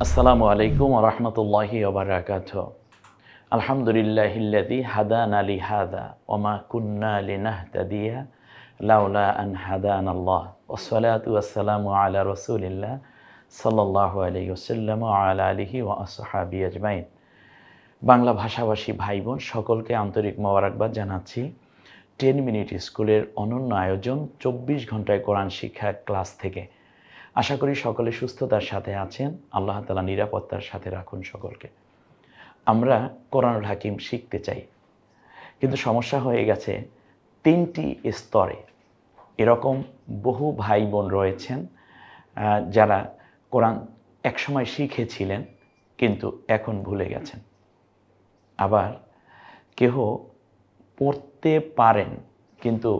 আসসালামু আলাইকুম ওয়া রাহমাতুল্লাহি ওয়া বারাকাতুহু। আলহামদুলিল্লাহিল্লাযী হাদানা লিহাযা ওয়া মা কুন্না লিনাহতাদিয়া লাউলা আন হাদানাল্লাহ। ওয়াসসালাতু ওয়াসসালামু আলা রাসূলিল্লাহ সাল্লাল্লাহু আলাইহি ওয়াসাল্লাম ওয়া আলা আলিহি ওয়া আসহাবিহি আজমাইন। বাংলা ভাষাভাষী ভাই বোন সকলকে আন্তরিক মোবারকবাদ জানাচ্ছি। 10 মিনিট স্কুলের অনন্য আয়োজন 24 ঘন্টায় কোরআন শিক্ষা ক্লাস থেকে। আশা করি সকলে সুস্থতার সাথে আছেন। আল্লাহ তাআলা নিরাপত্তার সাথে রাখুন সকলকে। আমরা কোরআনুল হাকিম শিখতে চাই, কিন্তু সমস্যা হয়ে গেছে 3টি স্তরে। এরকম বহু ভাই বোন রয়েছেন যারা কোরআন একসময় শিখেছিলেন কিন্তু এখন ভুলে গেছেন। আবার কেহ পড়তে পারেন কিন্তু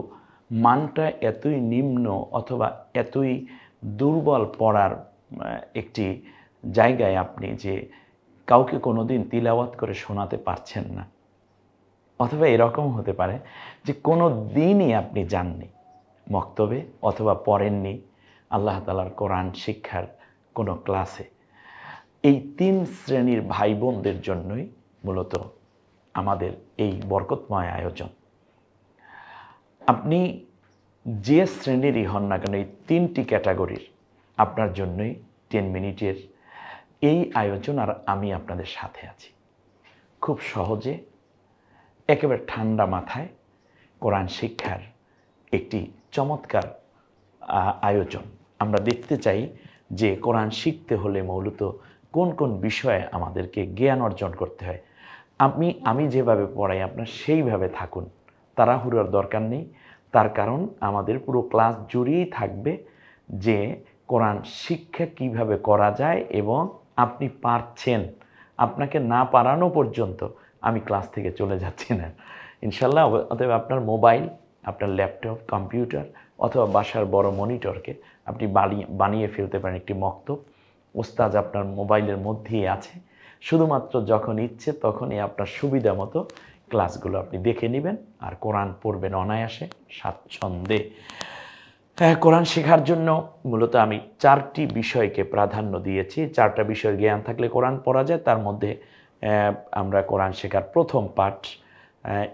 মানটা এতই নিম্ন অথবা এতই দুর্বল পড়ার একটি জায়গায় আপনি যে কাউকে কোনোদিন তিলাওয়াত করে শোনাতে পারছেন না, অথবা এরকম হতে পারে যে কোনো দিনই আপনি যাননি মক্তবে অথবা পড়েননি আল্লাহ তাআলার কোরআন শিক্ষার কোনো ক্লাসে। এই 3 শ্রেণীর ভাই বোনদের জন্যই মূলত আমাদের এই বরকতময় আয়োজন। আপনি যে শ্রেণীরই হন না কেন, এই 3টি ক্যাটাগরির আপনার জন্যই 10 মিনিটের এই আয়োজন, আর আমি আপনাদের সাথে আছি। খুব সহজে একেবারে ঠান্ডা মাথায় কোরআন শিক্ষার একটি চমৎকার আয়োজন। আমরা দেখতে চাই যে কোরআন শিখতে হলে মূলত কোন কোন বিষয়ে আমাদেরকে জ্ঞান অর্জন করতে হয়। আমি যেভাবে পড়াই আপনার সেইভাবে থাকুন, তাড়াহুড়োর দরকার নেই। তার কারণ আমাদের পুরো ক্লাস জুড়েই থাকবে যে কোরআন শিক্ষা কিভাবে করা যায় এবং আপনি পারছেন। আপনাকে না পারানো পর্যন্ত আমি ক্লাস থেকে চলে যাচ্ছি না ইনশাল্লাহ। অতএব আপনার মোবাইল, আপনার ল্যাপটপ, কম্পিউটার অথবা বাসার বড় মনিটরকে আপনি বানিয়ে ফেলতে পারেন একটি মক্তব। ওস্তাদ আপনার মোবাইলের মধ্যেই আছে, শুধুমাত্র যখন ইচ্ছে তখনই আপনার সুবিধা মতো ক্লাসগুলো আপনি দেখে নেবেন আর কোরআন পড়বেন অনায়াসে, স্বাচ্ছন্দ্যে। কোরআন শেখার জন্য মূলত আমি 4টি বিষয়কে প্রাধান্য দিয়েছি। 4টা বিষয়ের জ্ঞান থাকলে কোরআন পড়া যায়। তার মধ্যে আমরা কোরআন শেখার প্রথম পাঠ,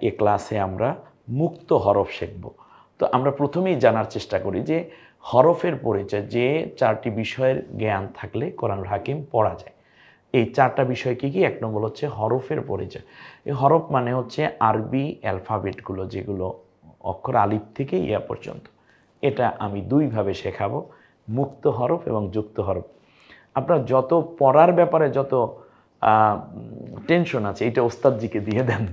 এ ক্লাসে আমরা মুক্ত হরফ শিখব। তো আমরা প্রথমেই জানার চেষ্টা করি যে হরফের পরিচয়, যে 4টি বিষয়ের জ্ঞান থাকলে কোরআনুল হাকিম পড়া যায়। এই 4টা বিষয় কী কী? 1 নম্বর হচ্ছে হরফের পরিচয়। এই হরফ মানে হচ্ছে আরবি অ্যালফাবেটগুলো, যেগুলো অক্ষর আলিফ থেকে ইয়া পর্যন্ত। এটা আমি 2 ভাবে শেখাবো, মুক্ত হরফ এবং যুক্ত হরফ। আপনার যত পড়ার ব্যাপারে যত টেনশন আছে, এটা ওস্তাদজিকে দিয়ে দেন,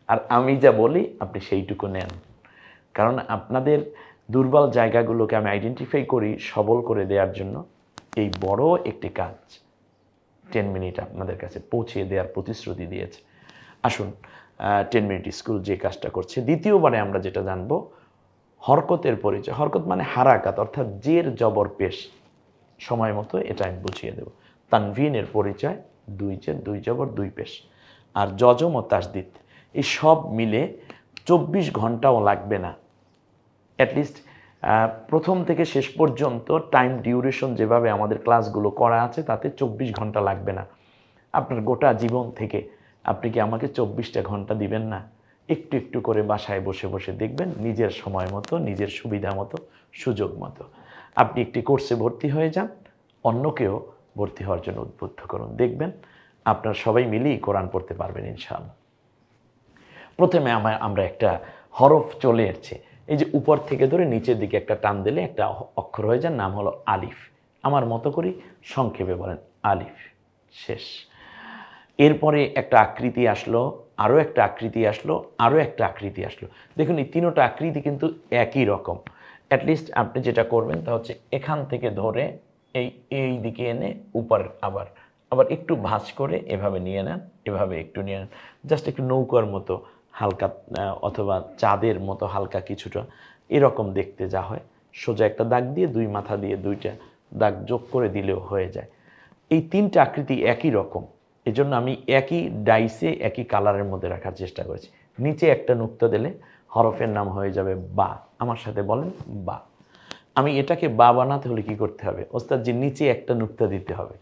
আর আমি যা বলি আপনি সেইটুকু নেন। কারণ আপনাদের দুর্বল জায়গাগুলোকে আমি আইডেন্টিফাই করি, সবল করে দেওয়ার জন্য এই বড় একটি কাজ 10 মিনিট আপনাদের কাছে পৌঁছে দেওয়ার প্রতিশ্রুতি দিয়েছে। আসুন 10 মিনিট স্কুল যে কাজটা করছে, দ্বিতীয়বারে আমরা যেটা জানবো হরকতের পরিচয়। হরকত মানে হারাকাত, অর্থাৎ জের জবর পেশ। সময় মতো এটা আমি বুঝিয়ে দেব। তানভিনের পরিচয় 2 জের 2 জবর 2 পেশ, আর জজম ও তাসদিদ, এই সব মিলে 24 ঘন্টাও লাগবে না। অ্যাটলিস্ট প্রথম থেকে শেষ পর্যন্ত টাইম ডিউরেশন যেভাবে আমাদের ক্লাসগুলো করা আছে তাতে 24 ঘন্টা লাগবে না। আপনার গোটা জীবন থেকে আপনি কি আমাকে 24টা ঘন্টা দিবেন না? একটু একটু করে বাসায় বসে বসে দেখবেন, নিজের সময় মতো, নিজের সুবিধা মতো, সুযোগ মতো। আপনি একটি কোর্সে ভর্তি হয়ে যান, অন্যকেও ভর্তি হওয়ার জন্য উদ্বুদ্ধ করুন। দেখবেন আপনারা সবাই মিলেই কোরআন পড়তে পারবেন ইনশাআল্লাহ। প্রথমে আমরা একটা হরফ চলে এসেছে, এই যে উপর থেকে ধরে নিচের দিকে একটা টান দিলে একটা অক্ষর হয়ে যার নাম হলো আলিফ। আমার মতো করি সংক্ষেপে বলেন আলিফ, শেষ। এরপরে একটা আকৃতি আসলো, আরও একটা আকৃতি আসলো, আরও একটা আকৃতি আসলো। দেখুন এই 3টা আকৃতি কিন্তু একই রকম। অ্যাটলিস্ট আপনি যেটা করবেন তা হচ্ছে এখান থেকে ধরে এই দিকে এনে উপর আবার একটু ভাঁজ করে এভাবে নিয়ে নেন, এভাবে একটু নিয়ে নেন, জাস্ট একটু নৌকার মতো হালকা অথবা চাঁদের মতো হালকা কিছুটা এরকম দেখতে যা হয়। সোজা একটা দাগ দিয়ে 2 মাথা দিয়ে 2টা দাগ যোগ করে দিলেও হয়ে যায়। এই 3টা আকৃতি একই রকম, এজন্য আমি একই ডাইসে একই কালারের মধ্যে রাখার চেষ্টা করেছি। নিচে একটা নুক্তা দিলে হরফের নাম হয়ে যাবে বা। আমার সাথে বলেন বা। আমি এটাকে বা বানাতে হলে কী করতে হবে? ওস্তাদ যে নিচে একটা নুক্তা দিতে হবে।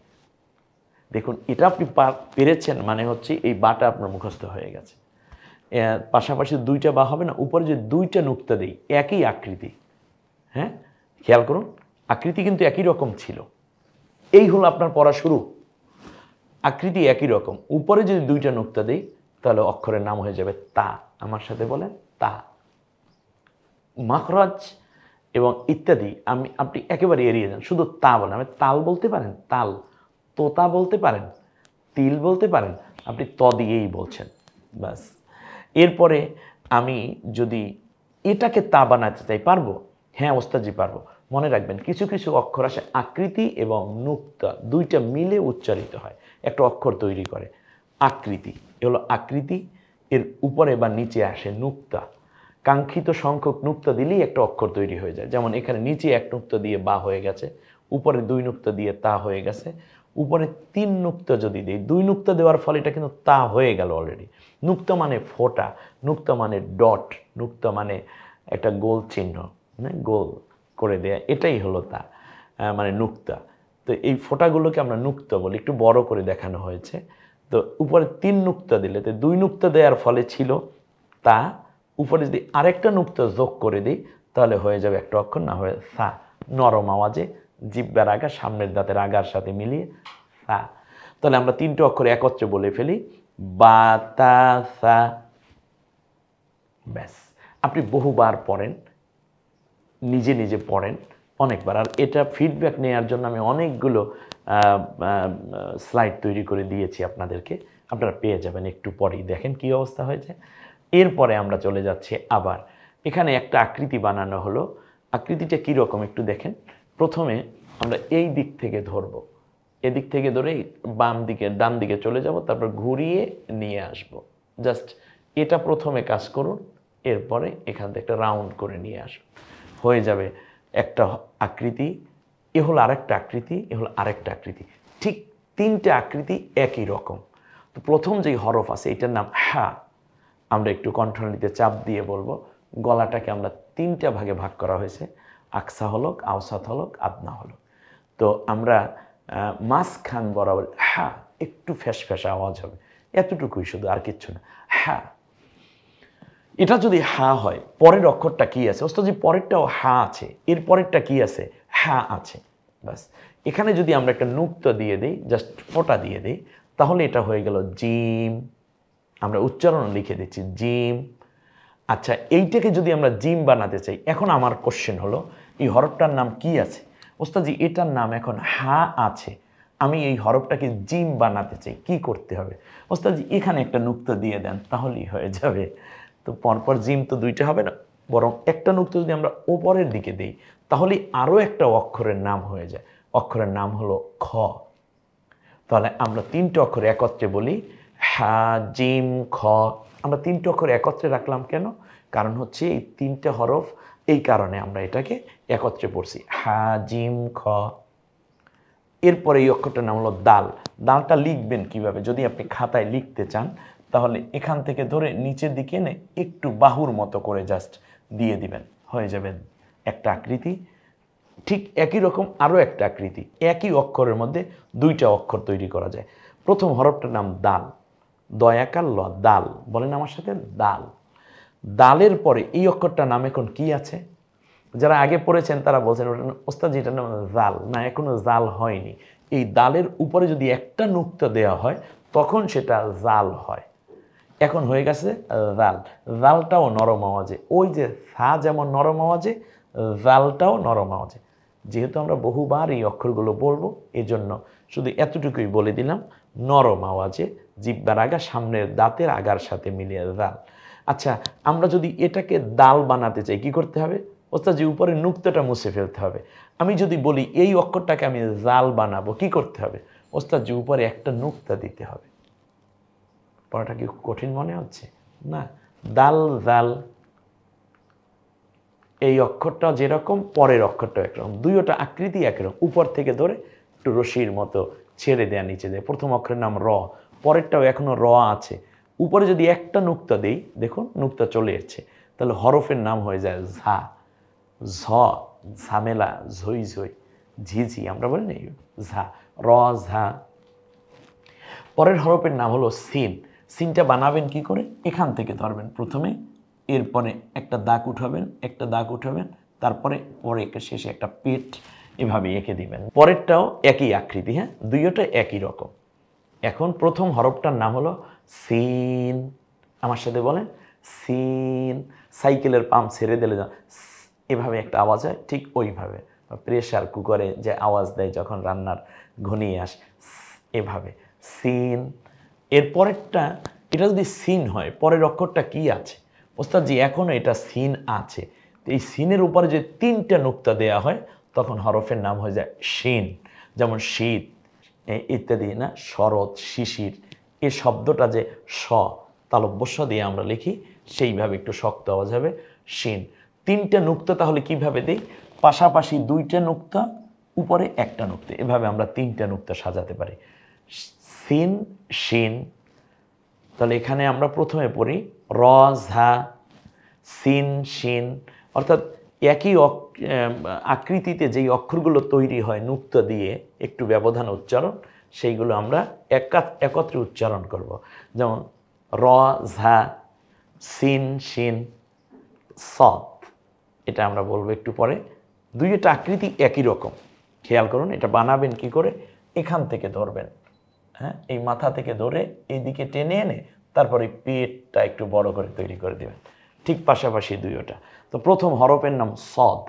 দেখুন এটা আপনি পেরেছেন মানে হচ্ছে এই বাটা আপনার মুখস্থ হয়ে গেছে। পাশাপাশি দুইটা বা হবে না, উপরে যে দুইটা নুক্তা দেই একই আকৃতি, হ্যাঁ খেয়াল করুন আকৃতি কিন্তু একই রকম ছিল। এই হলো আপনার পড়া শুরু, আকৃতি একই রকম, উপরে যদি দুইটা নুক্তা দেই তাহলে অক্ষরের নাম হয়ে যাবে তা। আমার সাথে বলেন তা। মাখরাজ এবং ইত্যাদি আপনি একেবারে এড়িয়ে যান, শুধু তা বলেন। আপনি তাল বলতে পারেন, তাল, তোতা বলতে পারেন, তিল বলতে পারেন, আপনি ত দিয়েই বলছেন ব্যাস। এরপরে আমি যদি এটাকে তা বানাতে চাই পারবো? হ্যাঁ ওস্তাদজি পারবো। মনে রাখবেন কিছু কিছু অক্ষর আসে আকৃতি এবং নুক্তা দুইটা মিলে উচ্চারিত হয়, একটা অক্ষর তৈরি করে। আকৃতি এগুলো আকৃতি, এর উপরে বা নিচে আসে নুক্তা, কাঙ্ক্ষিত সংখ্যক নুক্তা দিলেই একটা অক্ষর তৈরি হয়ে যায়। যেমন এখানে নিচে এক নুক্তা দিয়ে বা হয়ে গেছে, উপরে দুই নুক্তা দিয়ে তা হয়ে গেছে, উপরে তিন নুক্তা যদি দিই, দুই নুক্তা দেওয়ার ফলে এটা কিন্তু তা হয়ে গেল অলরেডি। নুক্তা মানে ফোঁটা, নুক্তা মানে ডট, নুক্তা মানে একটা গোল চিহ্ন, গোল করে দেয়া, এটাই হলো তা মানে নুক্তা। তো এই ফোঁটাগুলোকে আমরা নুক্তা বলি, একটু বড় করে দেখানো হয়েছে। তো উপরে তিন নুক্তা দিলে, তো দুই নুক্তা দেওয়ার ফলে ছিল তা, উপরে যদি আরেকটা নুক্তা যোগ করে দিই তাহলে হয়ে যাবে একটা অক্ষর, না হয়ে সা, নরম আওয়াজে জিহ্বার আগা সামনের দাঁতের আগার সাথে মিলিয়ে সা। তাহলে আমরা তিনটে অক্ষর একত্রে বলে ফেলি বাতাসা, ব্যাস। আপনি বহুবার পড়েন, নিজে নিজে পড়েন অনেকবার। আর এটা ফিডব্যাক নেওয়ার জন্য আমি অনেকগুলো স্লাইড তৈরি করে দিয়েছি আপনাদেরকে, আপনারা পেয়ে যাবেন একটু পরেই, দেখেন কি অবস্থা হয়েছে। এরপরে আমরা চলে যাচ্ছি আবার, এখানে একটা আকৃতি বানানো হলো। আকৃতিটা কীরকম একটু দেখেন। প্রথমে আমরা এই দিক থেকে ধরবো, এদিক থেকে ধরে বাম দিকে ডান দিকে চলে যাব, তারপর ঘুরিয়ে নিয়ে আসব। জাস্ট এটা প্রথমে কাজ করুন, এরপরে এখান থেকে একটা রাউন্ড করে নিয়ে আসুন, হয়ে যাবে একটা আকৃতি। এ হলো আরেকটা আকৃতি, এ হলো আরেকটা আকৃতি, ঠিক তিনটে আকৃতি একই রকম। তো প্রথম যেই হরফ আছে এটার নাম হা, আমরা একটু কণ্ঠনালীতে চাপ দিয়ে বলবো। গলাটাকে আমরা তিনটা ভাগে ভাগ করা হয়েছে, আকসা হলক, আওসাত হলক, আদনা হলক। তো আমরা মাঝখান বরাবর হা, একটু ফ্যাস ফ্যাসা আওয়াজ হবে, এতটুকুই শুধু, আর কিচ্ছু না। হা, এটা যদি হা হয় পরের অক্ষরটা কি আছে? ওস্তাদজি পরেরটাও হা আছে, এর পরেরটা কি আছে? হা আছে, ব্যাস। এখানে যদি আমরা একটা নুক্তা দিয়ে দিই, জাস্ট ফোঁটা দিয়ে দিই, তাহলে এটা হয়ে গেল জিম। আমরা উচ্চারণ লিখে দিচ্ছি জিম। আচ্ছা এইটাকে যদি আমরা জিম বানাতে চাই, এখন আমার কোশ্চেন হলো এই হরফটার নাম কি আছে? ওস্তাদজি এটার নাম এখন হা আছে, আমি এই হরফটাকে জিম বানাতে চাই, কি করতে হবে? ওস্তাদজি এখানে একটা নুক্তা দিয়ে দেন তাহলেই হয়ে যাবে। তো পরপর জিম তো দুইটা হবে না, বরং একটা নুক্তা যদি আমরা ওপরের দিকে দিই তাহলে আরও একটা অক্ষরের নাম হয়ে যায়, অক্ষরের নাম হলো খ। তাহলে আমরা তিনটে অক্ষর একত্রে বলি হা জিম খ। আমরা তিনটে অক্ষর একত্রে রাখলাম কেন? কারণ হচ্ছে এই তিনটে হরফ, এই কারণে আমরা এটাকে একত্রে পড়ছি হা জিম খ। এরপরে এই অক্ষরটার নাম হলো দাল। দালটা লিখবেন কিভাবে? যদি আপনি খাতায় লিখতে চান তাহলে এখান থেকে ধরে নিচের দিকে এনে একটু বাহুর মতো করে জাস্ট দিয়ে দিবেন, হয়ে যাবে একটা আকৃতি। ঠিক একই রকম আরও একটা আকৃতি, একই অক্ষরের মধ্যে দুইটা অক্ষর তৈরি করা যায়। প্রথম হরফটার নাম দাল, দয়াকার ল, দাল, বলেন আমার সাথে দাল। দালের পরে এই অক্ষরটার নাম এখন কি আছে? যারা আগে পড়েছেন তারা বলছেন ওটা ওস্তাদ যেটার নাম জাল, না এখনো জাল হয়নি। এই দালের উপরে যদি একটা নুক্তা দেওয়া হয় তখন সেটা জাল হয়। এখন হয়ে গেছে জাল। জালটাও নরম আওয়াজে, ওই যে সা যেমন নরম আওয়াজে, জালটাও নরম আওয়াজে। যেহেতু আমরা বহুবার এই অক্ষরগুলো বলবো এজন্য শুধু এতটুকুই বলে দিলাম, নরম আওয়াজে জিহ্বার আগা সামনের দাঁতের আগার সাথে মিলিয়ে জাল। আচ্ছা আমরা যদি এটাকে দাল বানাতে চাই কি করতে হবে? ওস্তাদজি উপরে নুক্তাটা মুছে ফেলতে হবে। আমি যদি বলি এই অক্ষরটাকে আমি জাল বানাবো কি করতে হবে? ওস্তাদজি উপরে একটা নুক্তা দিতে হবে। পড়াটা কি কঠিন মনে হচ্ছে? না, দাল জাল, এই অক্ষরটা যেরকম পরের অক্ষরটা একরকম, দুইটা আকৃতি একরকম। উপর থেকে ধরে একটু রশির মতো ছেড়ে দেয়া নিচে দেয়। প্রথম অক্ষরের নাম র, পরেরটাও এখনো র আছে। উপরে যদি একটা নুক্তা দেই, দেখুন নুক্তা চলে এসছে, তাহলে হরফের নাম হয়ে যায় ঝা, ঝ, ঝামেলা, ঝই ঝই, ঝিঝি, আমরা বলি না ঝা, র ঝা। পরের হরফের নাম হলো সিন। সিনটা বানাবেন কি করে? এখান থেকে ধরবেন প্রথমে, এরপরে একটা দাগ উঠাবেন, একটা দাগ উঠাবেন, তারপরে শেষে একটা পেট এভাবে এঁকে দিবেন। পরেরটাও একই আকৃতি, হ্যাঁ, দুইটা একই রকম। এখন প্রথম হরফটার নাম হলো সিন। আমার সাথে বলেন সিন। সাইকেলের পাম্প ছেড়ে দিলে এভাবে একটা আওয়াজ হয়, ঠিক ওইভাবে। প্রেশার কুকারে যে আওয়াজ দেয় যখন রান্নার ঘনিয়ে আসে, এভাবে সিন। এর পরেরটা, এটা যদি সিন হয়, পরের অক্ষরটা কি আছে? ওস্তাদ জি এখনও এটা সিন আছে। তো এই সিনের উপরে যে 3টা নুক্তা দেয়া হয় তখন হরফের নাম হয়ে যায় শিন। যেমন শীত ইত্যাদি না, শরৎ, শিশির। এই শব্দটা যে স তালব্যস্য দিয়ে আমরা লিখি, সেইভাবে একটু শক্ত আওয়াজ হবে শিন। 3টা নুক্তা তাহলে কিভাবে দেই? পাশাপাশি 2টা নুক্তা, উপরে একটা নুক্তা, এভাবে আমরা 3টা নুক্তা সাজাতে পারি। সিন, শিন। তাহলে এখানে আমরা প্রথমে পড়ি র ঝা সিন শিন, অর্থাৎ একই আকৃতিতে যেই অক্ষরগুলো তৈরি হয় নুক্তা দিয়ে একটু ব্যবধান উচ্চারণ, সেইগুলো আমরা একত্রে উচ্চারণ করব। যেমন র ঝা সিন শিন সৎ, এটা আমরা বলবো একটু পরে। দুইটা আকৃতি একই রকম, খেয়াল করুন। এটা বানাবেন কি করে? এখান থেকে ধরবেন, হ্যাঁ, এই মাথা থেকে ধরে এইদিকে টেনে এনে তারপরে পেটটা একটু বড় করে তৈরি করে দেবেন, ঠিক পাশাপাশি দুইটা। তো প্রথম হরফের নাম সদ,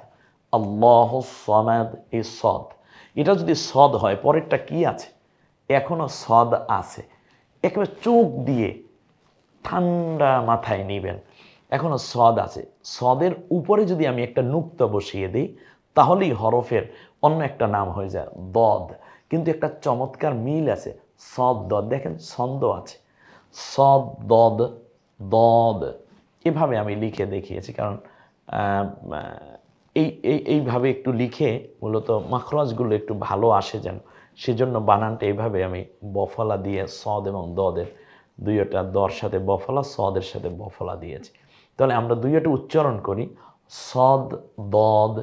আল্লাহ সামাদ। এই সদ, এটা যদি সদ হয়, পরেরটা কি আছে? এখনো সদ আছে। একেবারে চোখ দিয়ে ঠান্ডা মাথায় নেবেন, এখনো সদ আছে। সদের উপরে যদি আমি একটা নুক্তা বসিয়ে দিই, তাহলেই হরফের অন্য একটা নাম হয়ে যায় দদ। কিন্তু একটা চমৎকার মিল আছে, সদ দদ, দেখেন ছন্দ আছে, সদ দদ দদ, এভাবে আমি লিখে দেখিয়েছি। কারণ এইভাবে একটু লিখে মূলত মাখরাজগুলো একটু ভালো আসে যেন, সেজন্য বানানটা এইভাবে আমি বফলা দিয়ে সদ এবং দদের দুইটা, দর সাথে বফলা, সদের সাথে বফলা দিয়েছি। তাহলে আমরা দুইটা উচ্চারণ করি সদ দদ।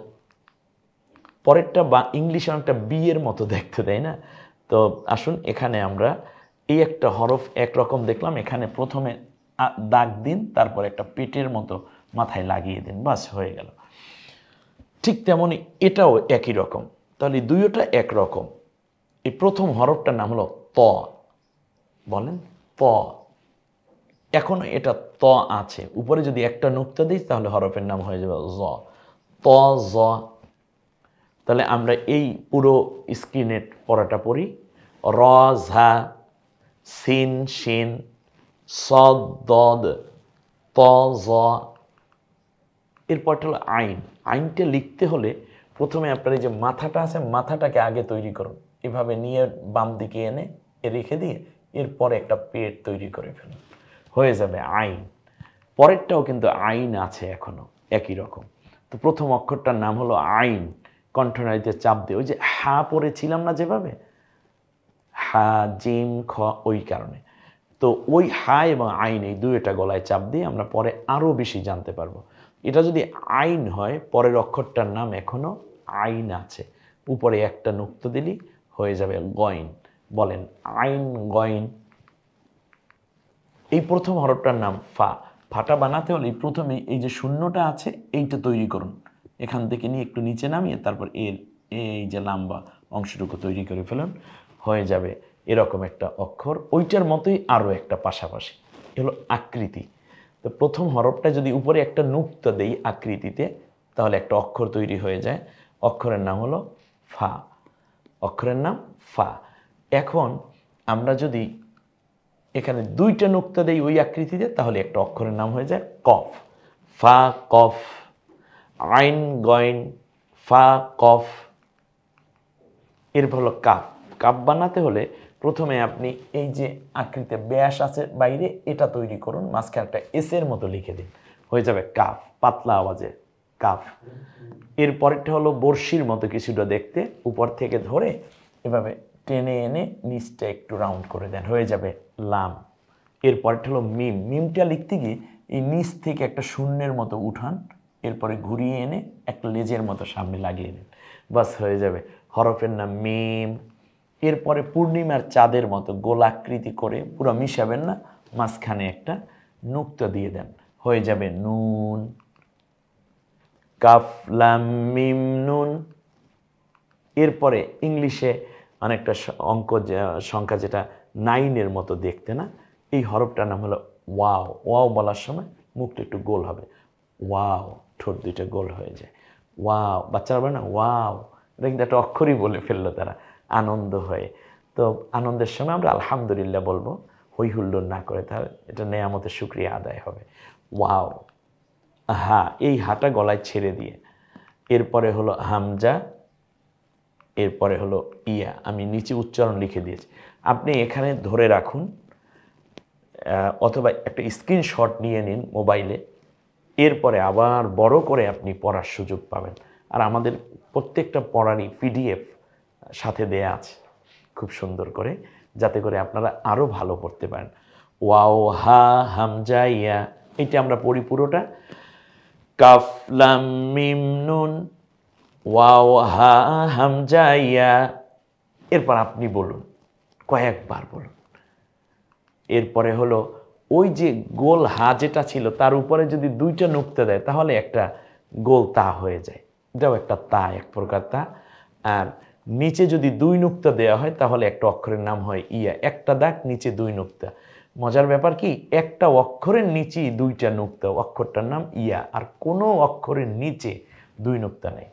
পরেরটা বা ইংলিশে অনেকটা বি এর মতো দেখতে, তাই না? তো আসুন এখানে আমরা এই একটা হরফ একরকম দেখলাম, এখানে প্রথমে দাগ দিন, তারপর একটা পেটের মতো মাথায় লাগিয়ে দিন, বাস হয়ে গেল। ঠিক তেমনি এটাও একই রকম। তাহলে দুইটা একরকম। এই প্রথম হরফটার নাম হলো ত। বলেন ত। এখন এটা ত আছে, উপরে যদি একটা নুক্তা দিই তাহলে হরফের নাম হয়ে যাবে জ, ত জ। তাহলে আমরা এই পুরো স্ক্রিনে পড়াটা পড়ি র ঝা সিন শিন সদ দদ ত জ। এরপরটা হলো আইন। আইনটা লিখতে হলে প্রথমে আপনার এই যে মাথাটা আছে, মাথাটাকে আগে তৈরি করুন, এভাবে নিয়ে বাম দিকে এনে রেখে দিয়ে এরপরে একটা পেট তৈরি করে ফেলুন, হয়ে যাবে আইন। পরেরটাও কিন্তু আইন আছে এখনো একই রকম। তো প্রথম অক্ষরটার নাম হলো আইন। কণ্ঠনালীতে চাপ দিয়ে, ওই যে হা পড়েছিলাম না যেভাবে, হা জিম খ, ওই কারণে। তো ওই হা এবং আইন এই দুইটা গলায় চাপ দিয়ে আমরা পরে আরও বেশি জানতে পারবো। এটা যদি আইন হয়, পরের অক্ষরটার নাম এখনো আইন আছে, উপরে একটা নুক্তা দিলি হয়ে যাবে গইন। বলেন আইন গইন। এই প্রথম হরফটার নাম ফা। ফাটা বানাতে হলে প্রথমে এই যে শূন্যটা আছে এইটা তৈরি করুন, এখান থেকে নিয়ে একটু নিচে নামিয়ে তারপর এর এই যে লম্বা অংশটুকু তৈরি করে ফেলুন, হয়ে যাবে এরকম একটা অক্ষর। ওইটার মতোই আরও একটা পাশাপাশি, এগুলো আকৃতি। তো প্রথম হরফটা যদি উপরে একটা নুক্তা দেই আকৃতিতে, তাহলে একটা অক্ষর তৈরি হয়ে যায়। অক্ষরের নাম হলো ফা। অক্ষরের নাম ফা। এখন আমরা যদি এখানে দুইটা নুক্তা দেই ওই আকৃতিতে, তাহলে একটা অক্ষরের নাম হয়ে যায় কফ। ফা কফ। আইন গইন ফা কফ। এরপর হলো কাপ। কাপ বানাতে হলে প্রথমে আপনি এই যে আকৃতিতে ব্যাস আছে বাইরে, এটা তৈরি করুন, মাঝখানে একটা এসের মতো লিখে দিন, হয়ে যাবে কাফ, পাতলা আওয়াজে কাফ। এরপরেরটা হলো বড়শির মতো কিছুটা দেখতে, উপর থেকে ধরে এভাবে টেনে এনে নিচটা একটু রাউন্ড করে দেন, হয়ে যাবে লাম। এরপরটা হলো মিম। মিমটা লিখতে গিয়ে এই নিচ থেকে একটা শূন্যের মতো উঠান, এরপরে ঘুরিয়ে এনে একটা লেজের মতো সামনে লাগিয়ে দিন, বাস হয়ে যাবে হরফের নাম মিম। এরপরে পূর্ণিমার চাঁদের মতো গোলাকৃতি করে পুরো মিশাবেন না, মাঝখানে একটা নুক্তা দিয়ে দেন, হয়ে যাবে নুন, কাফ লাম মিম নুন। এরপরে ইংলিশে অনেকটা অঙ্ক সংখ্যা যেটা 9-এর মতো দেখতে না, এই হরফটার নাম হলো ওয়াও। ওয়াও বলার সময় মুখটা একটু গোল হবে, ওয়াও, ঠোঁট দুইটা গোল হয়ে যায়, ওয়াও। বাচ্চারা বলে না ওয়াও, এটা কিন্তু একটা অক্ষরই বলে ফেললো তারা আনন্দ হয়ে। তো আনন্দের সময় আমরা আলহামদুলিল্লাহ বলবো, হই হুল্লোড় না করে, তাহলে এটা নেয়ামতের শুকরিয়া আদায় হবে। ওয়াও, হা, এই হাটা গলায় ছেড়ে দিয়ে এরপরে হলো হামজা, এরপরে হলো ইয়া। আমি নিচে উচ্চারণ লিখে দিয়েছি, আপনি এখানে ধরে রাখুন অথবা একটা স্ক্রিনশট নিয়ে নিন মোবাইলে, এরপরে আবার বড় করে আপনি পড়ার সুযোগ পাবেন। আর আমাদের প্রত্যেকটা পড়ারই পিডিএফ সাথে দেয়া আছে খুব সুন্দর করে, যাতে করে আপনারা আরও ভালো পড়তে পারেন। ওয়াও হা হামজা ইয়া, এটা আমরা পড়ি পুরোটা। কাফ লাম মিম নুন, ওয়াও হা হামজা ইয়া। এরপর আপনি বলুন, কয়েকবার বলুন। এরপরে হলো ওই যে গোল হা যেটা ছিল তার উপরে যদি 2টা নুক্তা দেয় তাহলে একটা গোল তা হয়ে যায়, এটাও একটা তা, এক প্রকার তা। আর নিচে যদি 2 নুক্তা দেওয়া হয় তাহলে একটা অক্ষরের নাম হয় ইয়া, একটা দাগ নিচে 2 নুক্তা। মজার ব্যাপার কি, একটা অক্ষরের নিচেই 2টা নুক্তা, অক্ষরটার নাম ইয়া। আর কোনো অক্ষরের নিচে 2 নুক্তা নেই।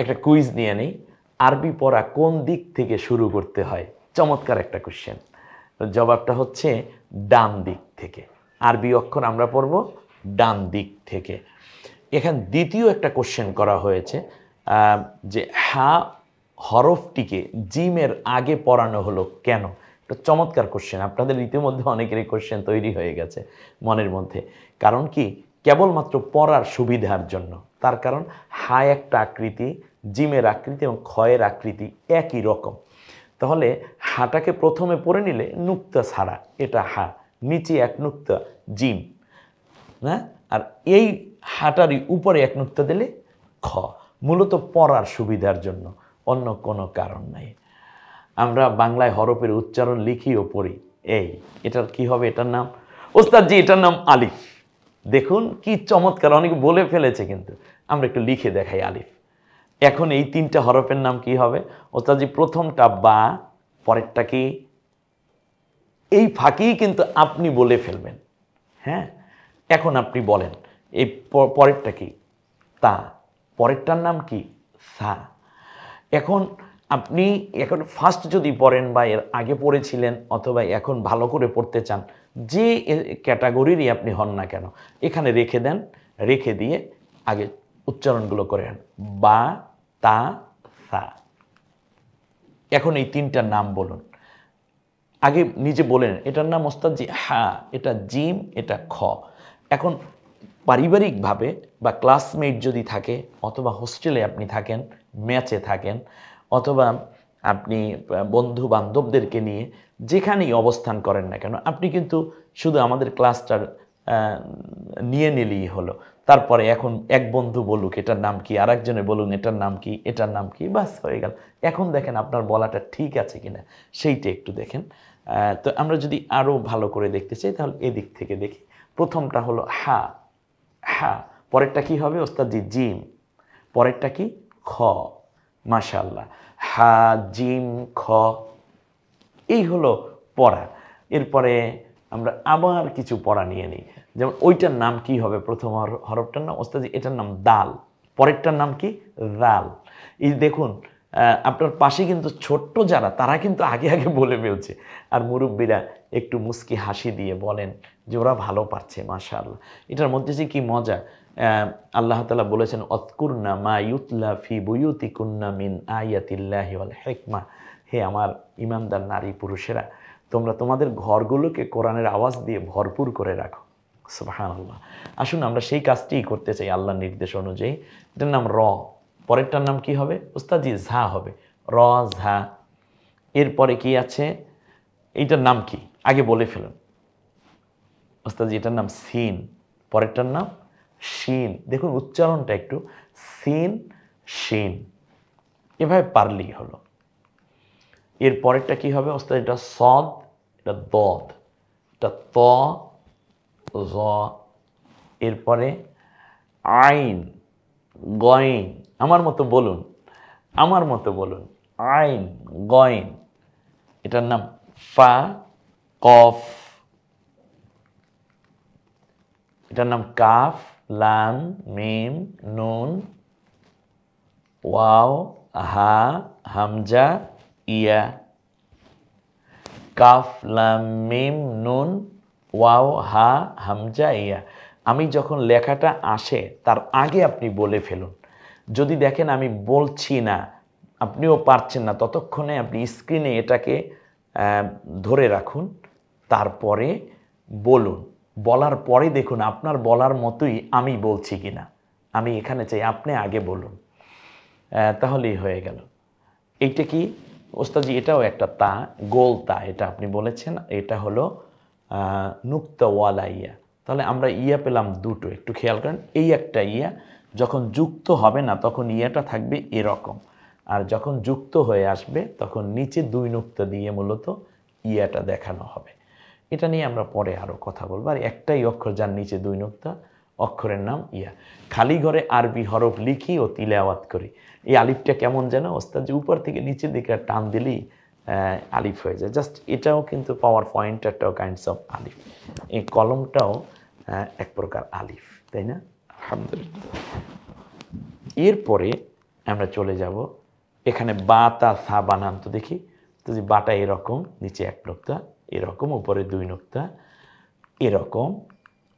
একটা কুইজ নিয়ে নেই, আরবি পড়া কোন দিক থেকে শুরু করতে হয়? চমৎকার একটা কোশ্চেন। জবাবটা হচ্ছে ডান দিক থেকে। আরবি অক্ষর আমরা পড়ব ডান দিক থেকে। এখানে দ্বিতীয় একটা কোশ্চেন করা হয়েছে যে হা হরফটিকে জিমের আগে পড়ানো হলো কেন? একটা চমৎকার কোশ্চেন। আপনাদের ইতিমধ্যে অনেকেরই কোশ্চেন তৈরি হয়ে গেছে মনের মধ্যে। কারণ কি, কেবলমাত্র পড়ার সুবিধার জন্য। তার কারণ হা একটা আকৃতি, জিমের আকৃতি এবং খয়ের আকৃতি একই রকম। তাহলে হাটাকে প্রথমে পড়ে নিলে নুক্তা ছাড়া, এটা হা, নিচে এক নুক্তা জিম, না? আর এই হাটারই উপরে এক নুক্তা দিলে খ। মূলত পড়ার সুবিধার জন্য, অন্য কোনো কারণ নাই। আমরা বাংলায় হরফের উচ্চারণ লিখি ও পড়ি এই, এটার কি হবে? এটার নাম ওস্তাদজি, এটার নাম আলিফ। দেখুন কি চমৎকার, অনেকে বলে ফেলেছে, কিন্তু আমরা একটু লিখে দেখাই আলিফ। এখন এই 3টা হরফের নাম কি হবে? ওস্তাদজি প্রথমটা বা, পরেরটা কি? এই ফাঁকেই কিন্তু আপনি বলে ফেলবেন। হ্যাঁ, এখন আপনি বলেন এই পরেরটা কি? তা। পরেরটার নাম কি? সা। এখন আপনি ফার্স্ট যদি পড়েন বা এর আগে পড়েছিলেন অথবা এখন ভালো করে পড়তে চান, যে ক্যাটাগরিরই আপনি হন না কেন, এখানে রেখে দেন, রেখে দিয়ে আগে উচ্চারণগুলো করে নেন, বা, তা, সা। এখন এই 3টার নাম বলুন। আগে নিজে বলেন এটার নাম ওস্তাদজি হা, এটা জিম, এটা খ। এখন পারিবারিকভাবে বা ক্লাসমেট যদি থাকে, অথবা হোস্টেলে আপনি থাকেন, ম্যাচে থাকেন, অথবা আপনি বন্ধু বান্ধবদেরকে নিয়ে যেখানেই অবস্থান করেন না কেন, আপনি কিন্তু শুধু আমাদের ক্লাসটার নিয়ে নিলেই হলো। তারপরে এখন এক বন্ধু বলুক এটার নাম কি, আর একজনে বলুন এটার নাম কি, এটার নাম কি, বাস হয়ে গেল। এখন দেখেন আপনার বলাটা ঠিক আছে কিনা সেইটা একটু দেখেন। তো আমরা যদি আরও ভালো করে দেখতে চাই তাহলে এদিক থেকে দেখি। প্রথমটা হলো হা, হা। পরেরটা কি হবে ওস্তাদজি? জিম। পরেরটা কি? খ। মাশাআল্লাহ, হা জিম খ, এই হলো পড়া। এরপরে আমরা আবার কিছু পড়া নিয়ে নিই। যেমন ওইটার নাম কি হবে? প্রথম হরফটার নাম ওস্তাদজি এটার নাম দাল। পরেরটার নাম কি? দাল। এই দেখুন আপনার পাশে কিন্তু ছোট্ট যারা, তারা কিন্তু আগে আগে বলে ফেলছে, আর মুরব্বীরা একটু মুস্কি হাসি দিয়ে বলেন যে ওরা ভালো পারছে, মাশাআল্লাহ। এটার মধ্যে যে কি মজা, আল্লাহ তাআলা বলেছেন অযকুরনা মা ইউতলা ফি বুয়ুতিকুন্না মিন আয়াতিল্লাহি ওয়াল হিকমা। হে আমার ঈমানদার নারী পুরুষেরা, তোমরা তোমাদের ঘরগুলোকে কোরআনের আওয়াজ দিয়ে ভরপুর করে রাখো। সুবহানাল্লাহ। আসুন আমরা সেই কাজটিই করতে চাই আল্লাহর নির্দেশ অনুযায়ী। এটার নাম র। পরেরটার নাম কি হবে ওস্তাদজি? ঝা হবে, র ঝা। এরপরে কি আছে? এইটার নাম কি আগে বলে ফেলুন ওস্তাদজি। এটার নাম সিন। পরেরটার নাম শিন। দেখুন উচ্চারণটা একটু, সিন শিন। এভাবে পারলেই হলো। এর পরেরটা কি হবে ওস্তাদ? এটা সদ, এটা দদ, এটা ত, জ, এরপরে আইন, গয়েন। আমার মতো বলুন, আমার মতো বলুন। আইন, গয়েন, এটার নাম ফা, কফ, এটার নাম কাফ, লাম, মিম, নুন, ওয়াও, হা, হামজা, ইয়া। কাফ, লাম, মিম, নুন, ওয়াও, হা, হামজা, ইয়া। আমি যখন লেখাটা আসে তার আগে আপনি বলে ফেলুন। যদি দেখেন আমি বলছি না, আপনিও পারছেন না, ততক্ষণে আপনি স্ক্রিনে এটাকে ধরে রাখুন, তারপরে বলুন। বলার পরে দেখুন আপনার বলার মতোই আমি বলছি কিনা। আমি এখানে চাই আপনি আগে বলুন, তাহলেই হয়ে গেল। এইটা কি ওস্তাদজি? এটাও একটা তা, গোল তা, এটা আপনি বলেছেন। এটা হলো নুক্তাওয়ালা ইয়া। তাহলে আমরা ইয়া পেলাম দুটো, একটু খেয়াল করেন। এই একটা ইয়া যখন যুক্ত হবে না তখন ইয়াটা থাকবে এরকম, আর যখন যুক্ত হয়ে আসবে তখন নিচে দুই নুক্তা দিয়ে মূলত ইয়াটা দেখানো হবে। এটা নিয়ে আমরা পরে আরও কথা বলবো। আর একটাই অক্ষর যার নিচে দুই নুক্তা, অক্ষরের নাম ইয়া। খালি ঘরে আরবি হরফ লিখি ও তিলাওয়াত করি। এই আলিফটা কেমন যেন ওস্তাদ, যে উপর থেকে নিচের দিকে টান দিলেই আলিফ হয়ে যায়। জাস্ট এটাও কিন্তু পাওয়ার পয়েন্টারটাও কাইন্ডস অফ আলিফ। এই কলমটাও এক প্রকার আলিফ, তাই না? আলহামদুলিল্লাহ। এরপরে আমরা চলে যাব এখানে বা, তা, সা বানান তো দেখি। তো যে বাটা এরকম, নিচে এক নুক্তা, এরকম উপরে দুই নুক্তা, এরকম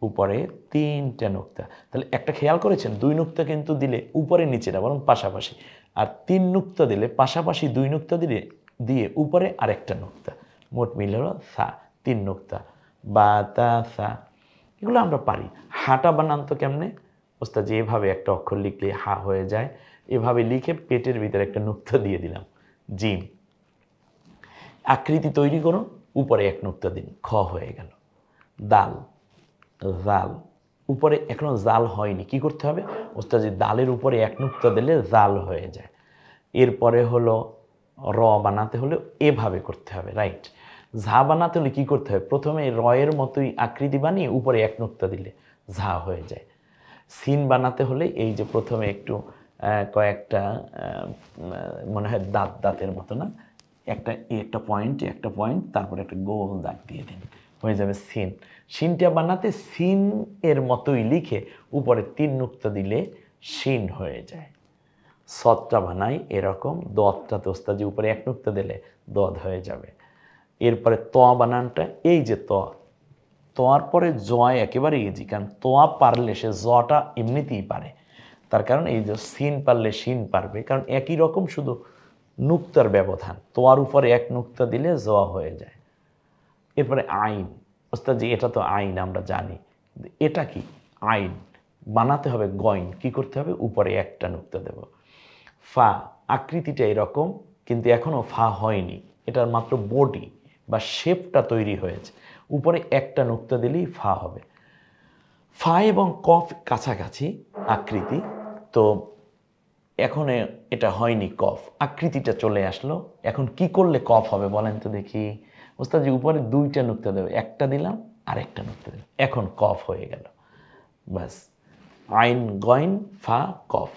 উপরে তিনটা নুক্তা। তাহলে একটা খেয়াল করেছেন, দুই নুক্তা কিন্তু দিলে উপরে নিচে না, বরং পাশাপাশি। আর তিন নুক্তা দিলে পাশাপাশি দুই নুক্তা দিলে দিয়ে উপরে আরেকটা নুক্তা, মোট মিল হলো সা, তিন নুক্তা। বা, তা, সা, এগুলো আমরা পারি। হাটা বানান তো কেমনে ওস্তাদ? যে এভাবে একটা অক্ষর লিখলে হা হয়ে যায়, এভাবে লিখে পেটের ভিতরে একটা নুক্তা দিয়ে দিলাম, জিম। আকৃতি তৈরি করুন, উপরে এক নুক্তা দিন, খ হয়ে গেল। দাল, জাল, উপরে এখনো জাল হয়নি, কি করতে হবে ওস্তাদ? যে দালের উপরে এক নুক্তা দিলে জাল হয়ে যায়। এরপরে হলো র বানাতে হলে এভাবে করতে হবে, রাইট। ঝা বানাতে হলে কি করতে হবে? প্রথমে রয়ের মতোই আকৃতি বানিয়ে উপরে এক নুক্তা দিলে ঝা হয়ে যায়। সিন বানাতে হলে এই যে প্রথমে একটু কয়েকটা মনে হয় দাঁত, দাঁতের মতো না, একটা পয়েন্ট, তারপরে একটা গোল দাগ দিয়ে দিন, হয়ে যাবে সিন। সিনটা বানাতে সিন এর মতোই লিখে উপরে তিন নুক্তা দিলে সিন হয়ে যায়। সদটা বানাই এরকম, দদটা তোস্তা যে উপরে এক নুক্তা দিলে দদ হয়ে যাবে। এরপরে ত বানানটা, এই যে তোয়ার পরে জয় একেবারে ইজি, কারণ তোয়া পারলে সে জটা এমনিতেই পারে। তার কারণ এই যে সিন পারলে সিন পারবে, কারণ একই রকম, শুধু নুক্তার ব্যবধান। তোয়ার উপরে এক নুক্তা দিলে জ হয়ে যায়। এরপরে আইন ওস্তাদ জি, এটা তো আইন আমরা জানি, এটা কি? আইন বানাতে হবে গইন, কি করতে হবে? উপরে একটা নুক্তা দেব। ফা, আকৃতিটা এরকম, কিন্তু এখনো ফা হয়নি, এটার মাত্র বডি বা শেপটা তৈরি হয়েছে, উপরে একটা নুক্তা দিলেই ফা হবে। ফা এবং কফ কাছাকাছি আকৃতি, তো এখন এটা হয়নি কফ, আকৃতিটা চলে আসলো। এখন কি করলে কফ হবে বলেন তো দেখি ওস্তাদ? যে উপরে দুইটা নুক্তা দেবে, একটা দিলাম আর একটা নুক্তা দিলাম, এখন কফ হয়ে গেল। ব্যাস, আইন, গইন, ফা, কফ।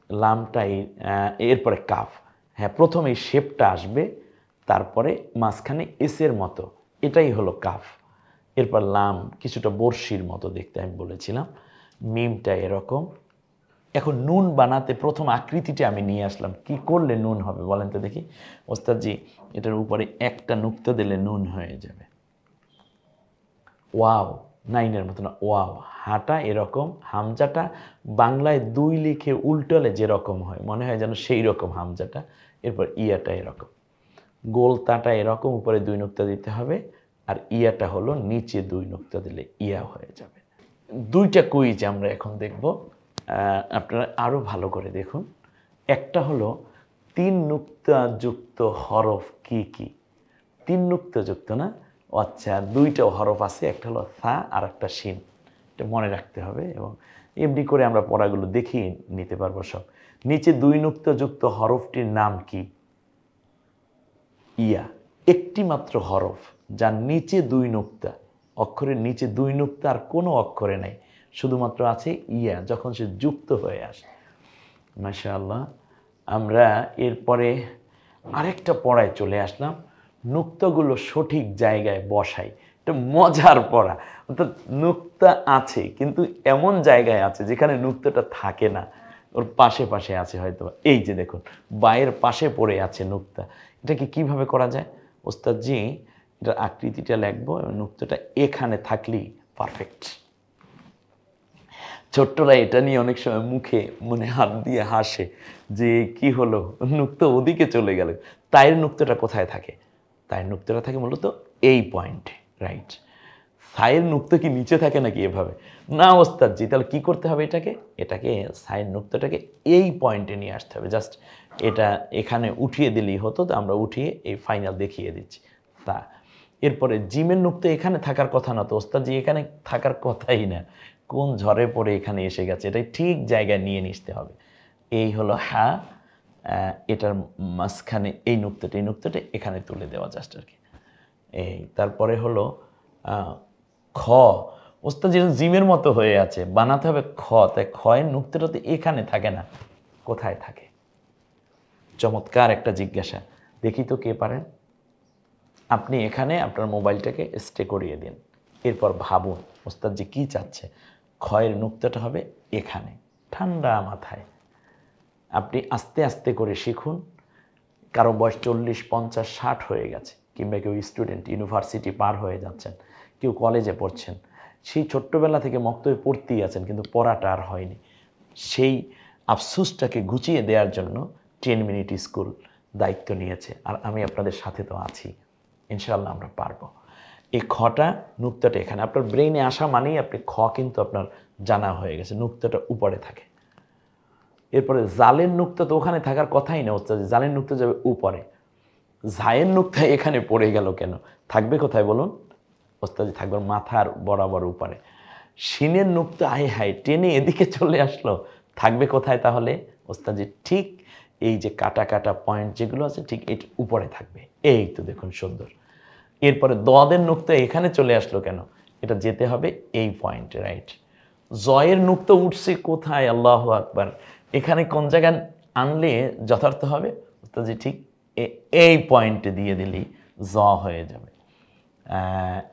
লামটাই এরপরে কাফ। হ্যাঁ, প্রথমে এই শেপটা আসবে, তারপরে মাঝখানে এসের মতো, এটাই হলো কাফ। এরপর লাম, কিছুটা বর্ষির মতো দেখতে আমি বলেছিলাম। মিমটা এরকম। এখন নুন বানাতে প্রথম আকৃতিটা আমি নিয়ে আসলাম, কি করলে নুন হবে বলেন তো দেখি ওস্তাদ জি? এটার উপরে একটা নুক্তা দিলে নুন হয়ে যাবে। ওয়াও, নাইনের মতো না, ওয়াও। হাটা এরকম, হামজাটা বাংলায় দুই লিখে উল্টালে যেরকম হয় মনে হয় যেন সেই রকম হামজাটা। এরপর ইয়াটা এরকম, গোলতাটা এরকম, উপরে দুই নুক্তা দিতে হবে, আর ইয়াটা হলো নিচে দুই নুক্তা দিলে ইয়া হয়ে যাবে। দুইটা কুইজ আমরা এখন দেখব, আপনারা আরও ভালো করে দেখুন। একটা হলো তিন নুক্তা যুক্ত হরফ কি কি? তিন নুক্তা যুক্ত না, আচ্ছা দুইটা হরফ আছে, একটা হলো সা আর একটা শিন, এটা মনে রাখতে হবে। এবং এমনি করে আমরা পড়াগুলো দেখিয়ে নিতে পারবো সব। নিচে 2 নুক্তাযুক্ত হরফটির নাম কি? ইয়া, একটি মাত্র হরফ যার নিচে 2 নুক্তা, অক্ষরের নিচে 2 নুক্তা আর কোনো অক্ষরে নাই, শুধুমাত্র আছে ইয়া যখন সে যুক্ত হয়ে আসে। মাশাআল্লাহ। আমরা এরপরে আরেকটা পড়ায় চলে আসলাম, নুক্তাগুলো সঠিক জায়গায় বসাই। এটা মজার পড়া, অর্থাৎ নুক্তা আছে কিন্তু এমন জায়গায় আছে যেখানে নুক্তাটা থাকে না, ওর পাশে পাশে আছে হয়তো। এই যে দেখুন, বায়ের পাশে পড়ে আছে নুক্তা। এটাকে কিভাবে করা যায়? ওস্তাদজি এটার আকৃতিটা লিখবো এবং নুক্তাটা এখানে থাকলেই পারফেক্ট। ছোট্টরা এটা নিয়ে অনেক সময় মুখে মনে হাত দিয়ে হাসে যে কি হলো, নুক্তা ওদিকে চলে গেল। তাইয়ের নুক্তাটা কোথায় থাকে? তাইয়ের নুক্তাটা থাকে মূলত এই পয়েন্টে, রাইট। সাইয়ের নুক্তা কি নিচে থাকে নাকি এভাবে? না ওস্তাদজি, তাহলে কি করতে হবে? এটাকে সাইয়ের নুক্তাটাকে এই পয়েন্টে নিয়ে আসতে হবে। জাস্ট এটা এখানে উঠিয়ে দিলেই হতো, তো আমরা উঠিয়ে এই ফাইনাল দেখিয়ে দিচ্ছি। তা এরপরে জিমের নুক্তা এখানে থাকার কথা না তো ওস্তাদজি, এখানে থাকার কথাই না, কোন ঝড়ে পড়ে এখানে এসে গেছে, এটাই ঠিক জায়গায় নিয়ে নিতে হবে। এই হলো হ্যাঁ, এটার মাঝখানে এই নুক্তাটা এখানে তুলে দেওয়া জাস্ট আর কি। এই তারপরে হলো খ। ওস্তাদ যেটা জিমের মতো হয়ে আছে, বানাতে হবে খ, তাই খয়ের নুক্তাটা তো এখানে থাকে না, কোথায় থাকে? চমৎকার একটা জিজ্ঞাসা, দেখি তো কে পারেন। আপনি এখানে আপনার মোবাইলটাকে স্টে করিয়ে দিন, এরপর ভাবুন ওস্তাদ যে কী চাচ্ছে। খয়ের নুক্তাটা হবে এখানে, ঠান্ডা মাথায় আপনি আস্তে আস্তে করে শিখুন। কারো বয়স 40, 50, 60 হয়ে গেছে, কিংবা কেউ স্টুডেন্ট ইউনিভার্সিটি পার হয়ে যাচ্ছেন, কেউ কলেজে পড়ছেন, সেই ছোট্টবেলা থেকে মক্তবে পড়তেই আছেন কিন্তু পড়াটা আর হয়নি। সেই আফসোসটাকে ঘুচিয়ে দেওয়ার জন্য 10 মিনিট স্কুল দায়িত্ব নিয়েছে, আর আমি আপনাদের সাথে তো আছি, ইনশাআল্লাহ আমরা পারবো। এই খটা নুক্তাটা এখানে আপনার ব্রেইনে আসা মানেই আপনি খ কিন্তু আপনার জানা হয়ে গেছে, নুক্তাটা উপরে থাকে। এরপরে জালের নুক্তা তো ওখানে থাকার কথাই না ওস্তাদ, জালের নুক্তা যাবে উপরে। জায়ের নুক্তা এখানে পড়ে গেল কেন? থাকবে কোথায় বলুন? ওস্তাদ থাকবে মাথার বরাবর উপরে। শিনের নুক্তা আয় হায় টেনে এদিকে চলে আসলো, থাকবে কোথায় তাহলে? ওস্তাদ ঠিক এই যে কাটা কাটা পয়েন্ট যেগুলো আছে ঠিক এর উপরে থাকবে। এই তো দেখুন সুন্দর। এরপরে দদের নুক্তা এখানে চলে আসলো কেন? এটা যেতে হবে এই পয়েন্টে, রাইট। জয়ের নুক্তা উঠছে কোথায়? আল্লাহু আকবার, এখানে কোন জায়গায় আনলে যথার্থ হবে? ওস্তাদজি ঠিক এই পয়েন্টে দিয়ে দিলেই জ হয়ে যাবে।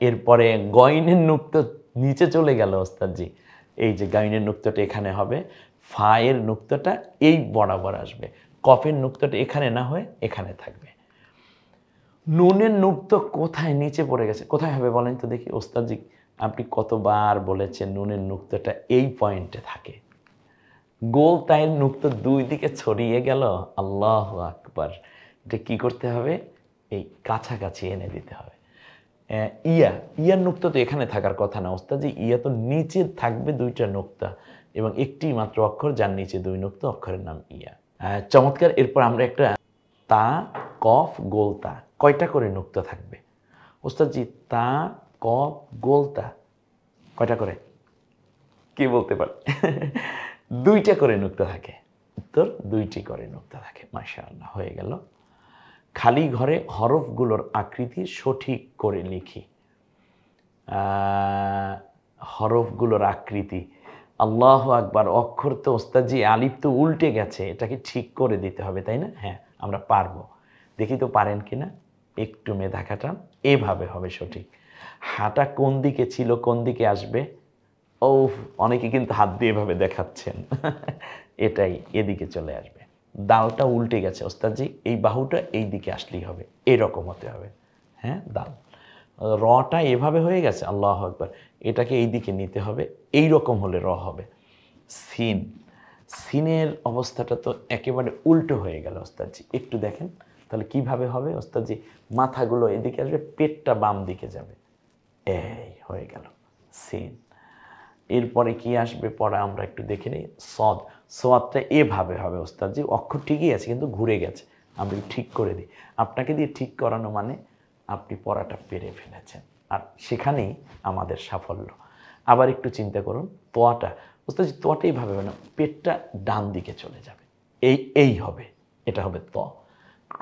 এরপরে গয়নের নুক্তা নিচে চলে গেল ওস্তাদজি, এই যে গাইনের নুক্তাটা এখানে হবে, ফায়ের নুক্তাটা এই বরাবর আসবে, কফের নুক্তাটা এখানে না হয়ে এখানে থাকবে। নুনের নুক্তা কোথায় নিচে পড়ে গেছে, কোথায় হবে বলেন তো দেখি? ওস্তাদজি আপনি কতবার বলেছেন নুনের নুক্তাটা এই পয়েন্টে থাকে। গোল তাইয়ের নুক্তা 2 দিকে ছড়িয়ে গেল, আল্লাহু আকবার। এটা কি করতে হবে? এই কাছাকাছি এনে দিতে হবে। ইয়ার নুক্তা তো এখানে থাকার কথা না ওস্তাদ, ইয়া তো নিচে থাকবে 2টা নুক্তা এবং একটি মাত্র অক্ষর যার নিচে 2 নুক্তা, অক্ষরের নাম ইয়া। চমৎকার। এরপর আমরা একটা তা, কফ, গোলতা, কয়টা করে নুক্তা থাকবে ওস্তাদজি? তা, কফ, গোলতা কয়টা করে? কে বলতে পারে? 2টা করে নুক্তা থাকে। উত্তর 2টি করে নুক্তা থাকে। মাশাআল্লাহ, হয়ে গেল। খালি ঘরে হরফগুলোর আকৃতি সঠিক করে লিখি। হরফগুলোর আকৃতি, আল্লাহু আকবার। অক্ষর তো ওস্তাদজি আলিফ তো উল্টে গেছে, এটাকে ঠিক করে দিতে হবে, তাই না? হ্যাঁ, আমরা পারবো। দেখি তো পারেন কিনা। একটু মেধা খাটান, এভাবে হবে সঠিক। হাঁটা কোন দিকে ছিল, কোন দিকে আসবে? ও, অনেকে কিন্তু হাত দিয়ে এভাবে দেখাচ্ছেন। এটাই এদিকে চলে আসবে। দালটা উল্টে গেছে ওস্তাদজি, এই বাহুটা এই দিকে আসলেই হবে, এরকম হতে হবে। হ্যাঁ, দাল। রটা এভাবে হয়ে গেছে, আল্লাহু আকবার, এটাকে এই দিকে নিতে হবে, এই রকম হলে র হবে। সিন, সিনের অবস্থাটা তো একেবারে উল্টো হয়ে গেল ওস্তাদজি, একটু দেখেন তাহলে কিভাবে হবে ওস্তাদজি? মাথাগুলো এদিকে আসবে, পেটটা বাম দিকে যাবে, এই হয়ে গেল সিন। এরপরে কি আসবে পড়া আমরা একটু দেখে নিই। সদ, সোয়াদটা এভাবে হবে ওস্তাদজি, অক্ষর ঠিকই আছে কিন্তু ঘুরে গেছে, আমি ঠিক করে দিই। আপনাকে দিয়ে ঠিক করানো মানে আপনি পড়াটা পেরে ফেলেছেন, আর সেখানেই আমাদের সাফল্য। আবার একটু চিন্তা করুন, তোয়াটা ওস্তাদজি তটা এইভাবে হবে না, পেটটা ডান দিকে চলে যাবে, এই হবে, এটা হবে ত।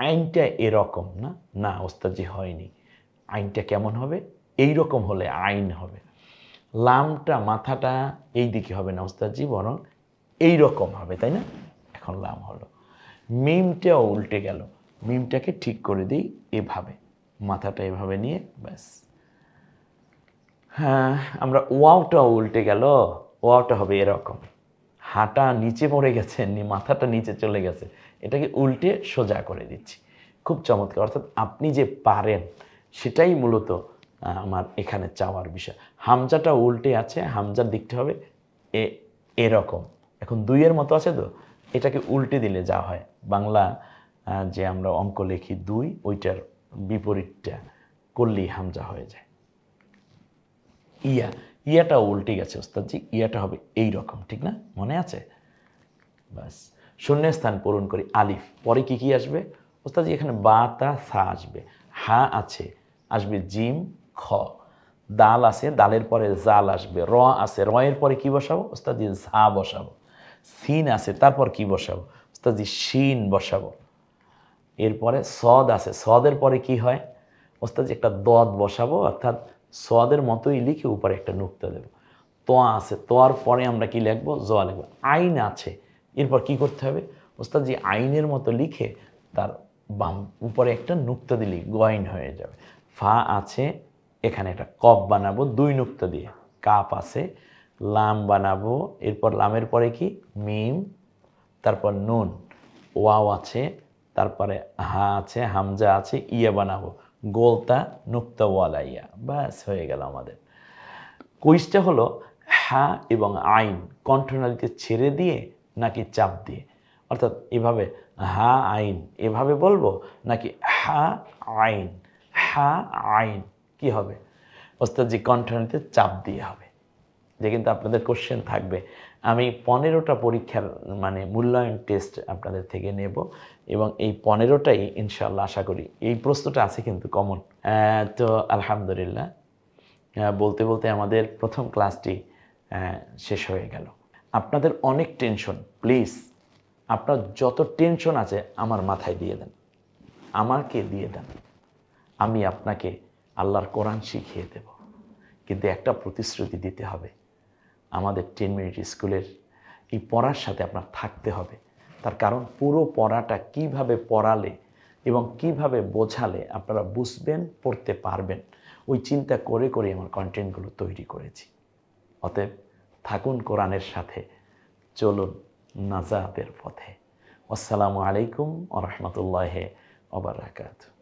আইনটা এরকম না, না ওস্তাদজি হয়নি। আইনটা কেমন হবে? এই রকম হলে আইন হবে। লামটা মাথাটা এই দিকে হবে না ওস্তাদজি, বরং এই রকম হবে, তাই না? এখন লাম হলো। মিমটাও উল্টে গেল, মিমটাকে ঠিক করে দিই এভাবে, মাথাটা এভাবে নিয়ে ব্যাস। হ্যাঁ, আমরা ওয়াওটাও উল্টে গেল, ওয়াওটা হবে এরকম, হাঁটা নিচে পড়ে গেছে, মাথাটা নিচে চলে গেছে, এটাকে উল্টে সোজা করে দিচ্ছি। খুব চমৎকার। অর্থাৎ আপনি যে পারেন সেটাই মূলত আমার এখানে চাওয়ার বিষয়। হামজাটা উল্টে আছে, হামজার দিকটা হবে এরকম। এখন দুইয়ের মতো আছে তো, এটাকে উল্টে দিলে যা হয়, বাংলা যে আমরা অঙ্ক লিখি দুই, ওইটার বিপরীতটা করলেই হামজা হয়ে যায়। ইয়াটা উল্টে গেছে ওস্তাদজি, ইয়াটা হবে এই রকম, ঠিক না? মনে আছে? বাস, শূন্যস্থান পূরণ করি। আলিফ পরে কি কি আসবে ওস্তাদজি? এখানে বা তা সা আসবে, হা আছে, আসবে জিম খ, দাল আছে, দালের পরে জাল আসবে, র আছে, রয়ের পরে কি বসাবো ওস্তাদজি? ঝা বসাবো। সিন আছে, তারপর কি বসাবো ওস্তাদজি? শিন বসাবো। এরপরে সদ আছে, সদের পরে কি হয় ওস্তাদজি? একটা দদ বসাবো, অর্থাৎ সদের মতোই লিখে উপরে একটা নুক্তা দেব। তোয়া আছে, তোয়ার পরে আমরা কি লিখবো? জোয়া লিখবো। আইন আছে, এরপর কি করতে হবে ওস্তাদজি? আইনের মতো লিখে তার বাম উপরে একটা নুক্তা দিলেই গয়ন হয়ে যাবে। ফা আছে, এখানে একটা কফ বানাবো দুই নুক্তা দিয়ে, কাপ আছে, লাম বানাবো, এরপর লামের পরে কি? মিম, তারপর নুন, ওয়াও আছে, তারপরে হা আছে, হামজা আছে, ইয়া বানাবো, গোলতা নুক্তা ওয়ালা ইয়া, ব্যাস হয়ে গেল আমাদের। কুইজটা হলো হা এবং আইন কণ্ঠনালীতে ছেড়ে দিয়ে নাকি চাপ দিয়ে, অর্থাৎ এভাবে হা আইন এভাবে বলবো, নাকি হা আইন, হা আইন কি হবে ওস্তাদজি? কণ্ঠনালীতে চাপ দিয়ে হবে। যে কিন্তু আপনাদের কোশ্চেন থাকবে, আমি 15টা পরীক্ষার মানে মূল্যায়ন টেস্ট আপনাদের থেকে নেব, এবং এই 15টাই ইনশাআল্লাহ আশা করি এই প্রশ্নটা আছে কিন্তু কমন। তো আলহামদুলিল্লাহ, বলতে বলতে আমাদের প্রথম ক্লাসটি শেষ হয়ে গেল। আপনাদের অনেক টেনশন, প্লিজ আপনার যত টেনশন আছে আমার মাথায় দিয়ে দেন, আমাকে দিয়ে দেন, আমি আপনাকে আল্লাহর কোরআন শিখিয়ে দেব। কিন্তু একটা প্রতিশ্রুতি দিতে হবে, আমাদের 10 মিনিট স্কুলের এই পড়ার সাথে আপনার থাকতে হবে। তার কারণ পুরো পড়াটা কিভাবে পড়ালে এবং কিভাবে বোঝালে আপনারা বুঝবেন, পড়তে পারবেন, ওই চিন্তা করে করে আমার কন্টেন্টগুলো তৈরি করেছি। অতএব থাকুন কোরআনের সাথে, চলুন নাজাতের পথে। আসসালামু আলাইকুম ওয়া রাহমাতুল্লাহি ওয়া বারাকাতুহু।